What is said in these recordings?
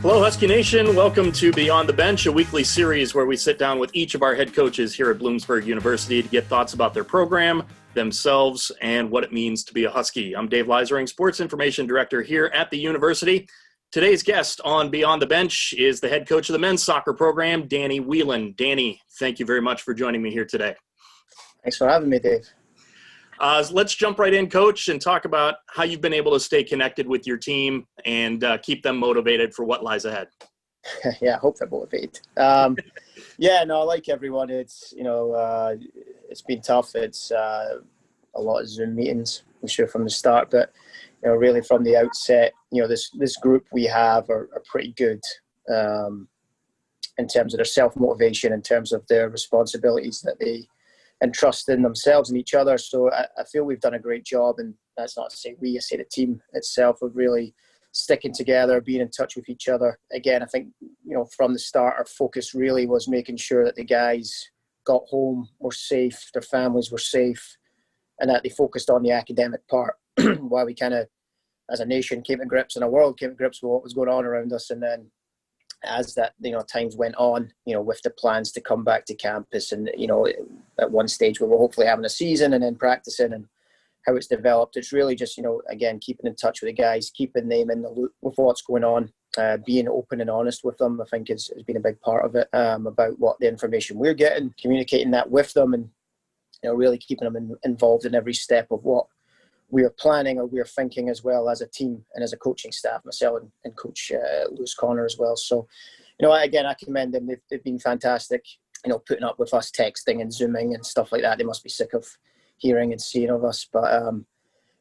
Hello, Husky Nation. Welcome to Beyond the Bench, a weekly series where we sit down with each of our head coaches here at Bloomsburg University to get thoughts about their program, themselves, and what it means to be a Husky. I'm Dave Leisering, Sports Information Director here at the university. Today's guest on Beyond the Bench is the head coach of the men's soccer program, Danny Wheelan. Danny, thank you very much for joining me here today. Thanks for having me, Dave. Let's jump right in, Coach, and talk about how you've been able to stay connected with your team and keep them motivated for what lies ahead. Yeah, I hope they're motivated. Like everyone, it's it's been tough. It's a lot of Zoom meetings, I'm sure, from the start, but really from the outset, this group we have are pretty good in terms of their self-motivation, in terms of their responsibilities that they and trust in themselves and each other. So I feel we've done a great job, and that's not to say we, I say the team itself, of really sticking together, being in touch with each other. Again, I think, from the start, our focus really was making sure that the guys got home, were safe, their families were safe, and that they focused on the academic part while we kind of, as a nation, came to grips, and a world came to grips with what was going on around us. And then as that, times went on, with the plans to come back to campus and, at one stage where we're hopefully having a season and then practicing and how it's developed, it's really just, again, keeping in touch with the guys, keeping them in the loop with what's going on, being open and honest with them, I think has been a big part of it, about what the information we're getting, communicating that with them, and, really keeping them involved in every step of what we're planning or we're thinking, as well as a team and as a coaching staff, myself and Coach Lewis Connor as well. So, again, I commend them. They've been fantastic, putting up with us texting and Zooming and stuff like that. They must be sick of hearing and seeing of us. But,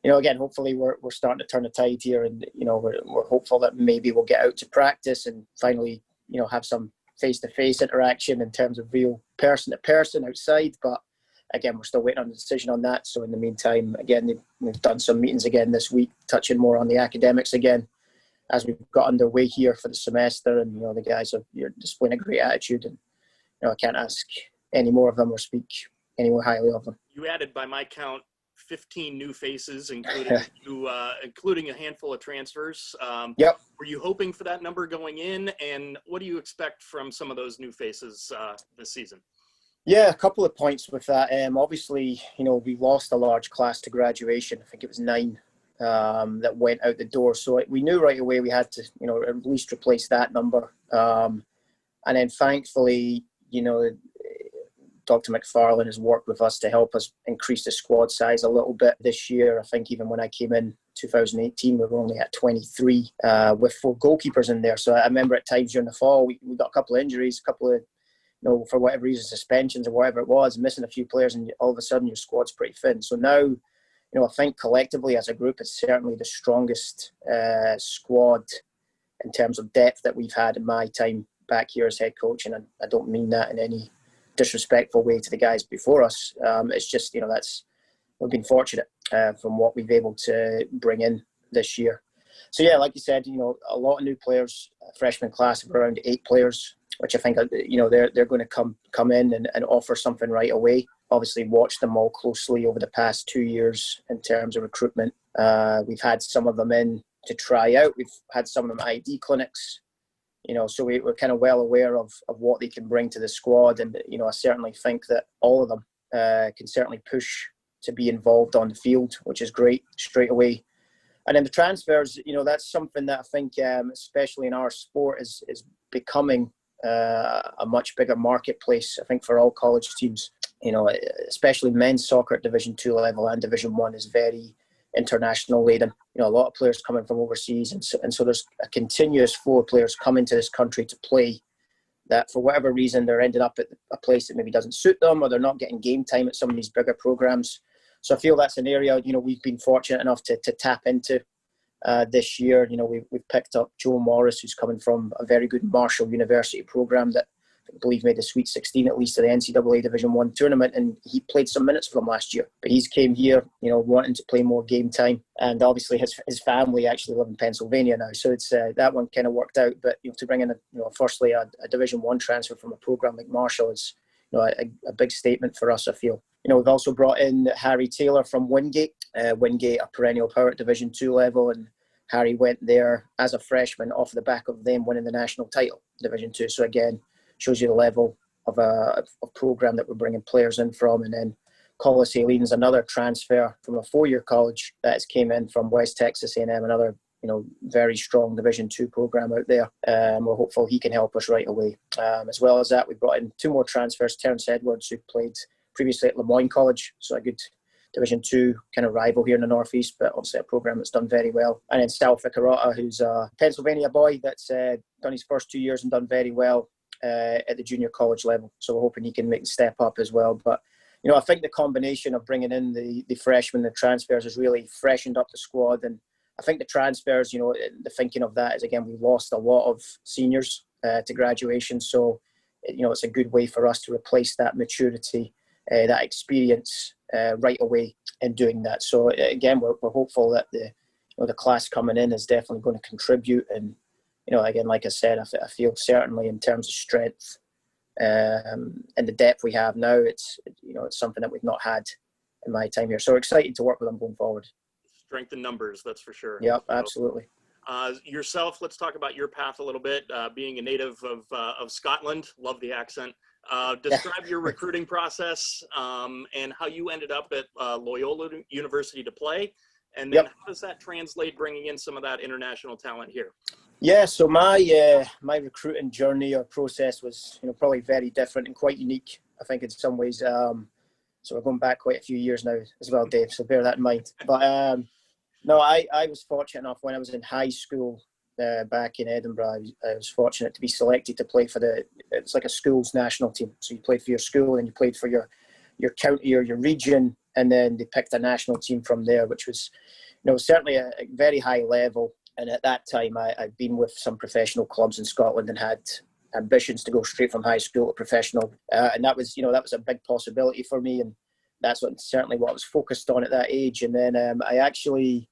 again, hopefully we're starting to turn the tide here, and, we're hopeful that maybe we'll get out to practice and finally, have some face-to-face interaction in terms of real person-to-person outside. But again, we're still waiting on the decision on that. So in the meantime, again, we've done some meetings again this week, touching more on the academics again, as we've got underway here for the semester. And, the guys you're displaying a great attitude. And, I can't ask any more of them or speak any more highly of them. You added, by my count, 15 new faces, including a handful of transfers. Yep. Were you hoping for that number going in? And what do you expect from some of those new faces this season? Yeah, a couple of points with that. Obviously, we lost a large class to graduation. I think it was 9 that went out the door. So we knew right away we had to, at least replace that number. And then thankfully, Dr. McFarlane has worked with us to help us increase the squad size a little bit this year. I think even when I came in 2018, we were only at 23 with 4 goalkeepers in there. So I remember at times during the fall, we got a couple of injuries, a couple of for whatever reason, suspensions or whatever it was, missing a few players, and all of a sudden your squad's pretty thin. So now, I think collectively as a group, it's certainly the strongest squad in terms of depth that we've had in my time back here as head coach. And I don't mean that in any disrespectful way to the guys before us. It's just, we've been fortunate from what we've been able to bring in this year. So yeah, like you said, a lot of new players, freshman class of around 8 players, which I think, they're going to come in and offer something right away. Obviously, watched them all closely over the past 2 years in terms of recruitment. We've had some of them in to try out. We've had some of them ID clinics, so we're kind of well aware of what they can bring to the squad. And, I certainly think that all of them can certainly push to be involved on the field, which is great straight away. And then the transfers, that's something that I think, especially in our sport, is becoming a much bigger marketplace, I think, for all college teams. Especially men's soccer at Division 2 level and Division 1 is very international laden. A lot of players coming from overseas, and so there's a continuous flow of players coming to this country to play that for whatever reason they're ended up at a place that maybe doesn't suit them, or they're not getting game time at some of these bigger programs. So I feel that's an area, we've been fortunate enough to tap into this year. We've picked up Joe Morris, who's coming from a very good Marshall University program that I believe made the Sweet 16 at least of the NCAA Division 1 tournament, and he played some minutes for them last year. But he's came here, wanting to play more game time, and obviously his family actually live in Pennsylvania now, so it's that one kind of worked out. But to bring in firstly a Division 1 transfer from a program like Marshall is a big statement for us, I feel. We've also brought in Harry Taylor from Wingate. Wingate, a perennial power at Division 2 level, and Harry went there as a freshman off the back of them winning the national title, Division 2. So again, shows you the level of a program that we're bringing players in from. And then Collis Aileen's another transfer from a 4-year college that's came in from West Texas A&M, another very strong Division 2 program out there. We're hopeful he can help us right away. As well as that, we brought in 2 more transfers. Terence Edwards, who played previously at Lemoyne College, so a good Division 2 kind of rival here in the Northeast, but obviously a program that's done very well. And then Sal Ficarrotta, who's a Pennsylvania boy that's done his first 2 years and done very well at the junior college level. So we're hoping he can make the step up as well. But I think the combination of bringing in the freshmen, the transfers, has really freshened up the squad. And I think the transfers, the thinking of that is, again, we lost a lot of seniors to graduation. So, it's a good way for us to replace that maturity, that experience right away in doing that. So, again, we're hopeful that the class coming in is definitely going to contribute. And, again, like I said, I feel certainly in terms of strength and the depth we have now, it's something that we've not had in my time here. So we're excited to work with them going forward. Strength in numbers, that's for sure. Yep, absolutely. Yourself, let's talk about your path a little bit. Being a native of Scotland, love the accent. Describe your recruiting process and how you ended up at Loyola University to play. And then how does that translate, bringing in some of that international talent here? Yeah, so my recruiting journey or process was probably very different and quite unique, I think, in some ways. So we're going back quite a few years now as well, Dave, so bear that in mind. But no, I was fortunate enough when I was in high school back in Edinburgh. I was fortunate to be selected to play for it's like a school's national team. So you played for your school and you played for your county or your region, and then they picked a national team from there, which was certainly a very high level. And at that time, I'd been with some professional clubs in Scotland and had ambitions to go straight from high school to professional. And that was a big possibility for me. And that's certainly what I was focused on at that age. And then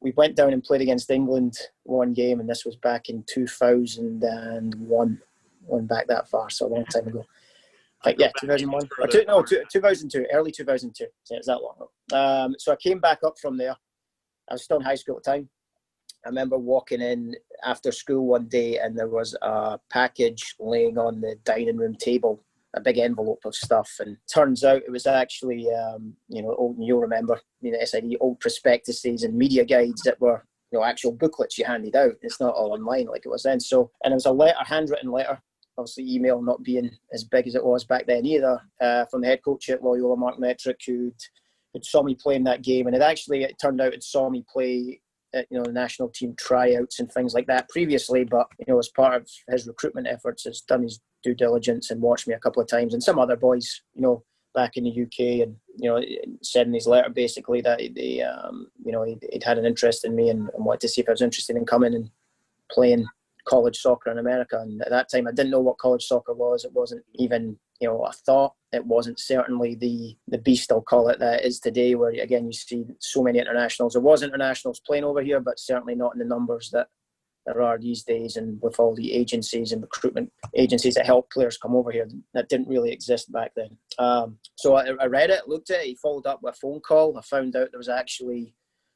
we went down and played against England one game, and this was back in 2001. Went back that far, so a long time ago. Like, 2001 or 2002, early 2002. So it's that long. So I came back up from there. I was still in high school at the time. I remember walking in after school one day and there was a package laying on the dining room table, a big envelope of stuff. And turns out it was actually, old, you'll remember, SID, old prospectuses and media guides that were, actual booklets you handed out. It's not all online like it was then. So, and it was a handwritten letter, obviously email not being as big as it was back then either, from the head coach at Loyola, Mark Metrick, who saw me play in that game. And it turned out it saw me play the national team tryouts and things like that previously, but as part of his recruitment efforts, has done his due diligence and watched me a couple of times, and some other boys, back in the UK, and said in his letter basically that he'd had an interest in me and wanted to see if I was interested in coming and playing college soccer in America. And at that time, I didn't know what college soccer was. It wasn't even a thought. It wasn't certainly the beast, I'll call it, that it is today, where again you see so many internationals. There was internationals playing over here, but certainly not in the numbers that there are these days, and with all the agencies and recruitment agencies that help players come over here, that didn't really exist back then. So I read it, looked at it. He followed up with a phone call. I found out there was actually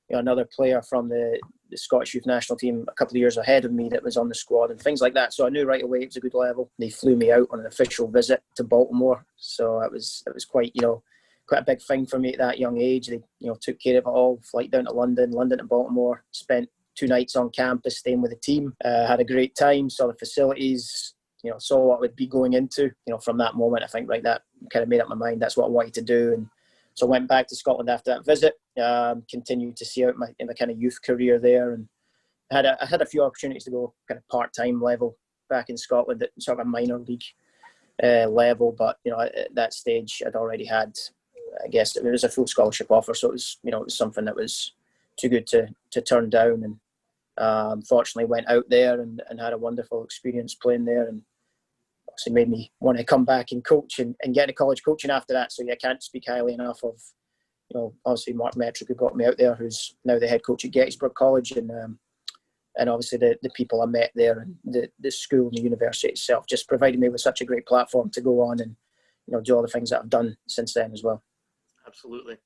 another player from the Scottish youth national team a couple of years ahead of me that was on the squad and things like that. So I knew right away it was a good level. They flew me out on an official visit to Baltimore. So it was quite, quite a big thing for me at that young age. They, took care of it all. Flight down to London to Baltimore. Spent 2 nights on campus staying with the team. Had a great time, saw the facilities, saw what I would be going into. From that moment, I think, that kind of made up my mind. That's what I wanted to do. And so I went back to Scotland after that visit, continued to see out my kind of youth career there, and I had a few opportunities to go kind of part-time level back in Scotland at sort of a minor league level. But, at that stage I'd already had, I guess it was a full scholarship offer. So it was something that was too good to turn down. And fortunately went out there and had a wonderful experience playing there, and obviously made me want to come back and coach and get into college coaching after that. So I can't speak highly enough of, obviously Mark Metrick, who got me out there, who's now the head coach at Gettysburg College, and obviously the people I met there, and the school and the university itself just provided me with such a great platform to go on and do all the things that I've done since then as well. Absolutely.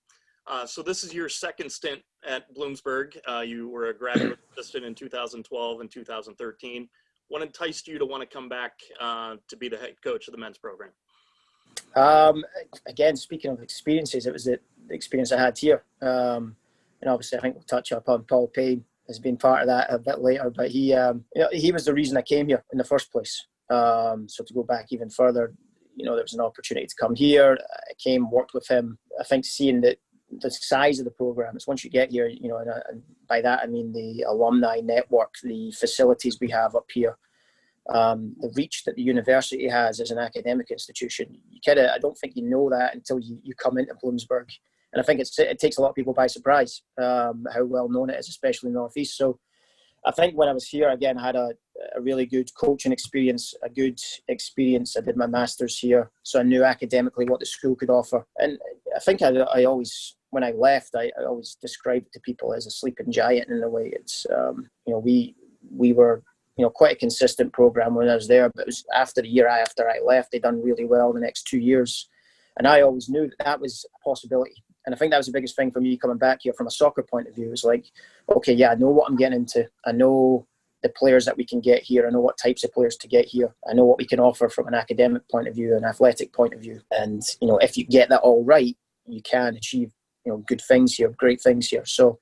So this is your second stint at Bloomsburg. You were a graduate assistant in 2012 and 2013. What enticed you to want to come back to be the head coach of the men's program? Again, speaking of experiences, it was the experience I had here. And obviously, I think we'll touch upon Paul Payne as being part of that a bit later. But he was the reason I came here in the first place. So to go back even further, there was an opportunity to come here. I came, worked with him. I think seeing that the size of the program is once you get here, and by that I mean the alumni network, the facilities we have up here, the reach that the university has as an academic institution. I don't think you know that until you come into Bloomsburg, and I think it takes a lot of people by surprise how well known it is, especially in the Northeast. So I think when I was here, again, I had a really good coaching experience, a good experience. I did my master's here, so I knew academically what the school could offer. And I think I always, when I left, I always described it to people as a sleeping giant in a way. It's, we were, quite a consistent program when I was there, but it was after the year after I left, they'd done really well the next 2 years. And I always knew that was a possibility. And I think that was the biggest thing for me coming back here from a soccer point of view. It was like, okay, yeah, I know what I'm getting into. I know the players that we can get here. I know what types of players to get here. I know what we can offer from an academic point of view, an athletic point of view. And, if you get that all right, you can achieve, good things here, great things here. So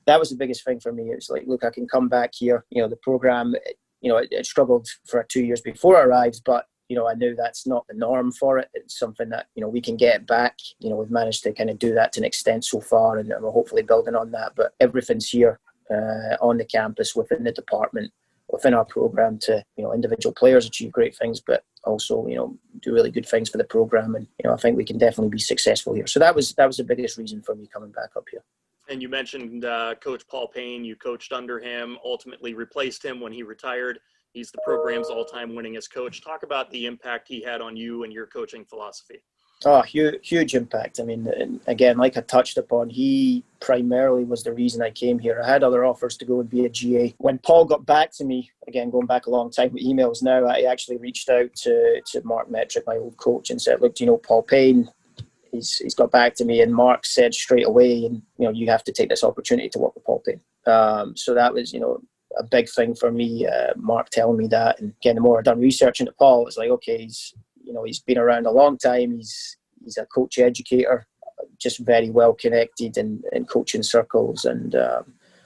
that was the biggest thing for me. It was like, look, I can come back here. The program, it struggled for 2 years before I arrived, but I knew that's not the norm for it. It's something that, we can get back. We've managed to kind of do that to an extent so far, and we're hopefully building on that. But everything's here on the campus, within the department, within our program to, individual players achieve great things, but also, do really good things for the program. And, I think we can definitely be successful here. So that was the biggest reason for me coming back up here. And you mentioned Coach Paul Payne. You coached under him, ultimately replaced him when he retired. He's the program's all-time winningest coach. Talk about the impact he had on you and your coaching philosophy. Oh, huge impact. I mean, and again, like I touched upon, he primarily was the reason I came here. I had other offers to go and be a GA. When Paul got back to me, again, going back a long time with emails now, I actually reached out to Mark Metrick, my old coach, and said, look, Paul Payne? He's got back to me, and Mark said straight away, and you have to take this opportunity to work with Paul Payne. So that was, a big thing for me, Mark telling me that. And again, the more I've done research into Paul, it's like, okay, he's been around a long time. He's a coach educator, just very well connected in coaching circles. And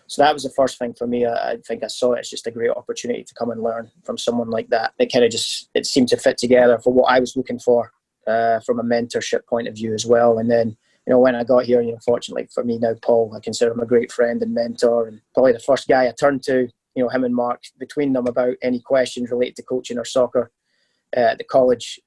so that was the first thing for me. I think I saw it as just a great opportunity to come and learn from someone like that. It seemed to fit together for what I was looking for from a mentorship point of view as well. And then, when I got here, fortunately for me now, Paul, I consider him a great friend and mentor, and probably the first guy I turned to, him and Mark, between them about any questions related to coaching or soccer at the college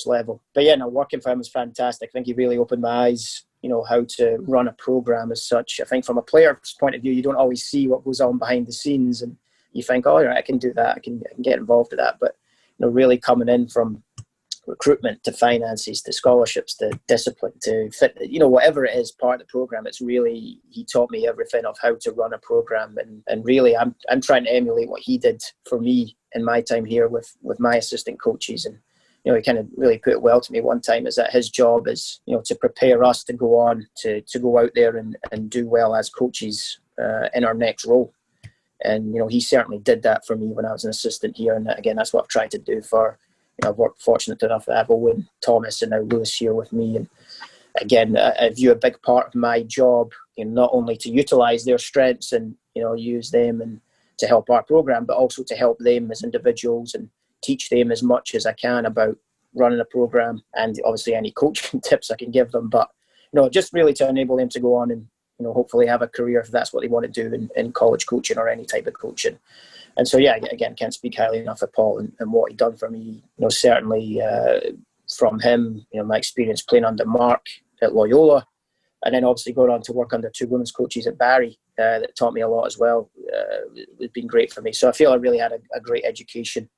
level. But yeah, working for him was fantastic. I think he really opened my eyes, how to run a program as such. I think from a player's point of view, you don't always see what goes on behind the scenes, and you think, oh, I can do that. I can get involved with that. But, really coming in from recruitment to finances to scholarships to discipline to fit, whatever it is part of the program, it's really, he taught me everything of how to run a program, and really I'm trying to emulate what he did for me in my time here with my assistant coaches. And he kind of really put it well to me one time, is that his job is to prepare us to go on to go out there and do well as coaches in our next role. And he certainly did that for me when I was an assistant here, and again, that's what I've tried to do for I've worked fortunate enough to have Owen, Thomas, and now Lewis here with me. And again, I view a big part of my job, not only to utilise their strengths and use them and to help our program, but also to help them as individuals and teach them as much as I can about running a program, and obviously any coaching tips I can give them. But just really to enable them to go on and hopefully have a career if that's what they want to do in college coaching or any type of coaching. And so, yeah, again, can't speak highly enough of Paul and what he done for me. Certainly from him, my experience playing under Mark at Loyola, and then obviously going on to work under two women's coaches at Barry that taught me a lot as well. It's been great for me. So I feel I really had a great education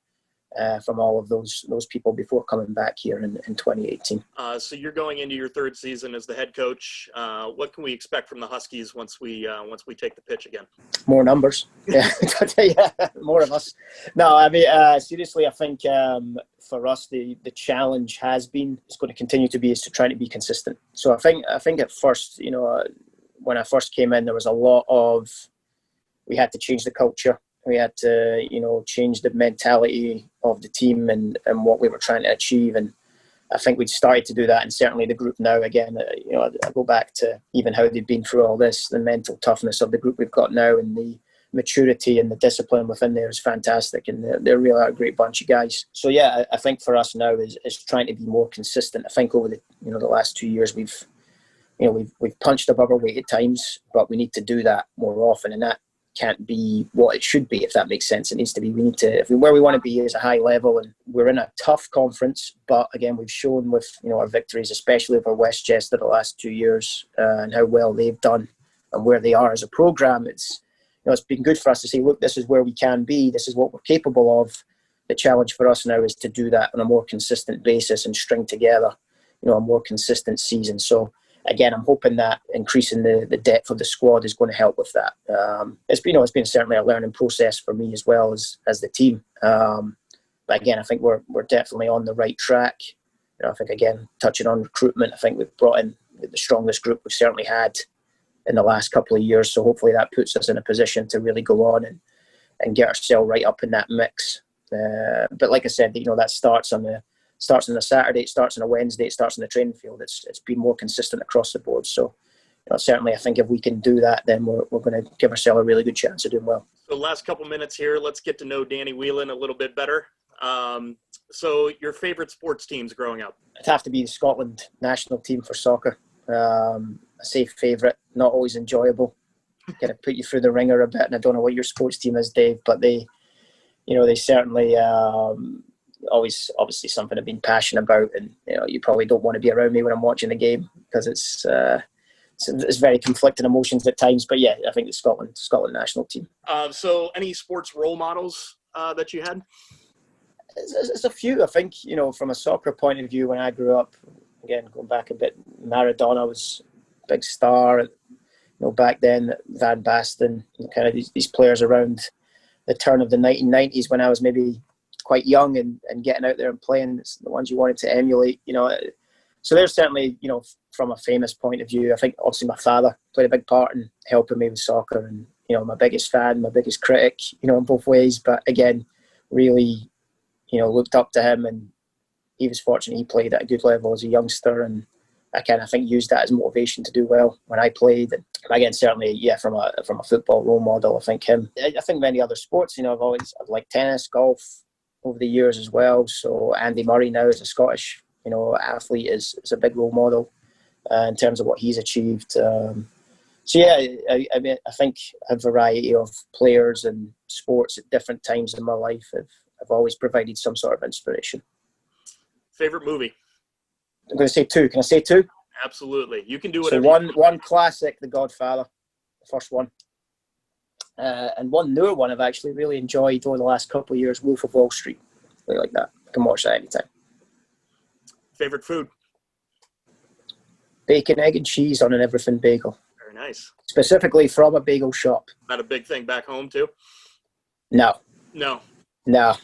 from all of those people before coming back here in 2018. So you're going into your third season as the head coach. What can we expect from the Huskies once we take the pitch again? More numbers. Yeah, yeah, more of us. No, I mean, seriously, I think for us, the challenge is going to continue to be is to try to be consistent. So I think at first, when I first came in, there was a lot of, we had to change the culture. We had to, change the mentality of the team and what we were trying to achieve. And I think we'd started to do that. And certainly the group now, again, I go back to even how they've been through all this, the mental toughness of the group we've got now and the maturity and the discipline within there is fantastic. And they're really a great bunch of guys. So, yeah, I think for us now is trying to be more consistent. I think over the last 2 years, we've punched above our weight at times, but we need to do that more often. And that can't be what it should be, if that makes sense. It needs to be, where we want to be is a high level, and we're in a tough conference, but again, we've shown with our victories, especially over Westchester the last 2 years, and how well they've done and where they are as a program. It's been good for us to say, look, this is where we can be, this is what we're capable of. The challenge for us now is to do that on a more consistent basis and string together a more consistent season. So again, I'm hoping that increasing the depth of the squad is going to help with that. It's been certainly a learning process for me as well as the team. But again, I think we're definitely on the right track. I think, again, touching on recruitment, I think we've brought in the strongest group we've certainly had in the last couple of years. So hopefully that puts us in a position to really go on and get ourselves right up in that mix. But like I said, that starts on a Saturday, it starts on a Wednesday, it starts on the training field. It's been more consistent across the board. So certainly I think if we can do that, then we're going to give ourselves a really good chance of doing well. So last couple minutes here, let's get to know Danny Wheelan a little bit better. So your favorite sports teams growing up? It'd have to be the Scotland national team for soccer. I say favourite, not always enjoyable. Kind of put you through the ringer a bit, and I don't know what your sports team is, Dave, but they certainly always obviously something I've been passionate about, and you probably don't want to be around me when I'm watching the game because it's very conflicting emotions at times. But yeah, I think the Scotland national team. So any sports role models that you had? It's a few. I think from a soccer point of view, when I grew up, again going back a bit, Maradona was a big star. Back then, Van Basten, kind of these players around the turn of the 1990s when I was maybe quite young and getting out there and playing, it's the ones you wanted to emulate. So there's certainly, from a famous point of view, I think obviously my father played a big part in helping me with soccer, and my biggest fan, my biggest critic, in both ways. But again, really, looked up to him, and he was fortunate he played at a good level as a youngster, and I think used that as motivation to do well when I played. And again, certainly, yeah, from a football role model, I think him. I think many other sports, I've liked tennis, golf over the years as well. So Andy Murray now is a Scottish, athlete is a big role model in terms of what he's achieved. So yeah, I mean, I think a variety of players and sports at different times in my life have always provided some sort of inspiration. Favorite movie? I'm going to say two. Can I say two? Absolutely. You can do whatever. So one classic, The Godfather, the first one. And one newer one I've actually really enjoyed over the last couple of years, Wolf of Wall Street. Really like that. I can watch that anytime. Favorite food? Bacon, egg and cheese on an everything bagel. Very nice. Specifically from a bagel shop. Not a big thing back home too? No. No.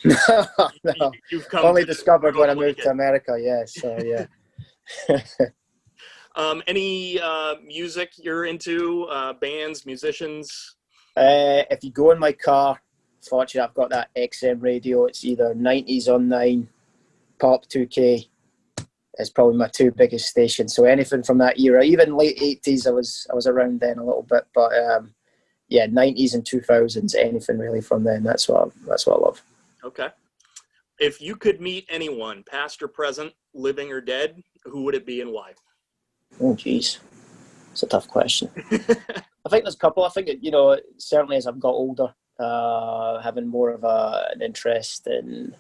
You've only discovered when I moved to America, yeah. So, yeah. Any music you're into? Bands, musicians? If you go in my car, fortunately I've got that XM radio. It's either 90s on 9, Pop 2K. It's probably my two biggest stations. So anything from that era, even late 80s, I was around then a little bit. But yeah, 90s and 2000s, anything really from then. That's what I love. Okay. If you could meet anyone, past or present, living or dead, who would it be and why? Oh, geez. It's a tough question. I think there's a couple. I think, certainly as I've got older, having more of an interest in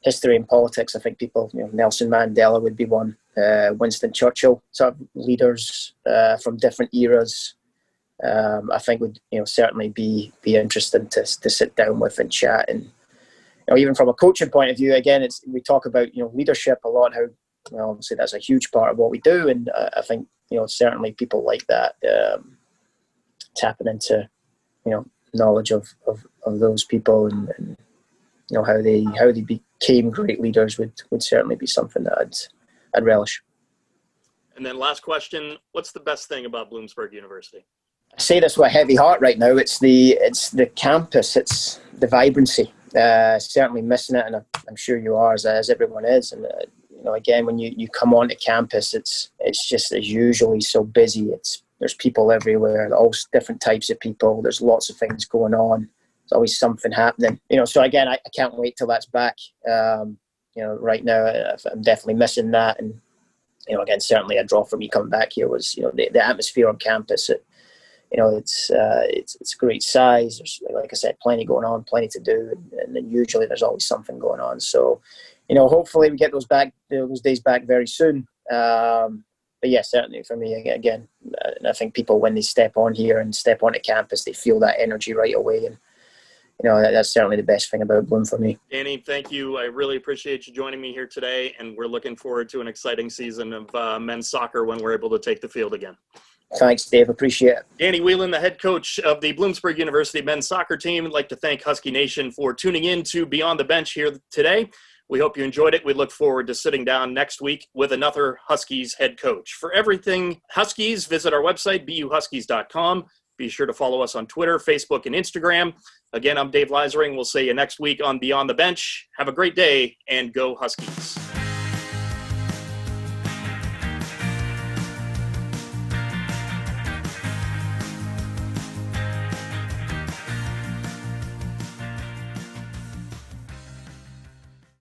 history and politics, I think people, Nelson Mandela would be one, Winston Churchill, sort of leaders from different eras, I think would, certainly be interesting to sit down with and chat and even from a coaching point of view, again, we talk about leadership a lot. How obviously that's a huge part of what we do, and I think certainly people like that tapping into knowledge of those people and how they became great leaders would certainly be something that I'd relish. And then last question, what's the best thing about Bloomsburg University? I say this with a heavy heart right now. It's the campus. It's the vibrancy. Certainly missing it, and I'm sure you are, as everyone is. And again, when you come onto campus, it's just as usually so busy. There's people everywhere, all different types of people. There's lots of things going on. There's always something happening. So again, I can't wait till that's back. Right now I'm definitely missing that. And again, certainly a draw for me coming back here was the atmosphere on campus. It's a great size. There's, like I said, plenty going on, plenty to do, and then usually there's always something going on. So, hopefully we get those days back very soon. But yeah, certainly for me, again, I think people, when they step on here and step onto campus, they feel that energy right away, and that's certainly the best thing about Bloom for me. Danny, thank you. I really appreciate you joining me here today, and we're looking forward to an exciting season of men's soccer when we're able to take the field again. Thanks, Dave. Appreciate it. Danny Wheelan, the head coach of the Bloomsburg University men's soccer team. I'd like to thank Husky Nation for tuning in to Beyond the Bench here today. We hope you enjoyed it. We look forward to sitting down next week with another Huskies head coach. For everything Huskies, visit our website, buhuskies.com. Be sure to follow us on Twitter, Facebook, and Instagram. Again, I'm Dave Leisering. We'll see you next week on Beyond the Bench. Have a great day, and go Huskies.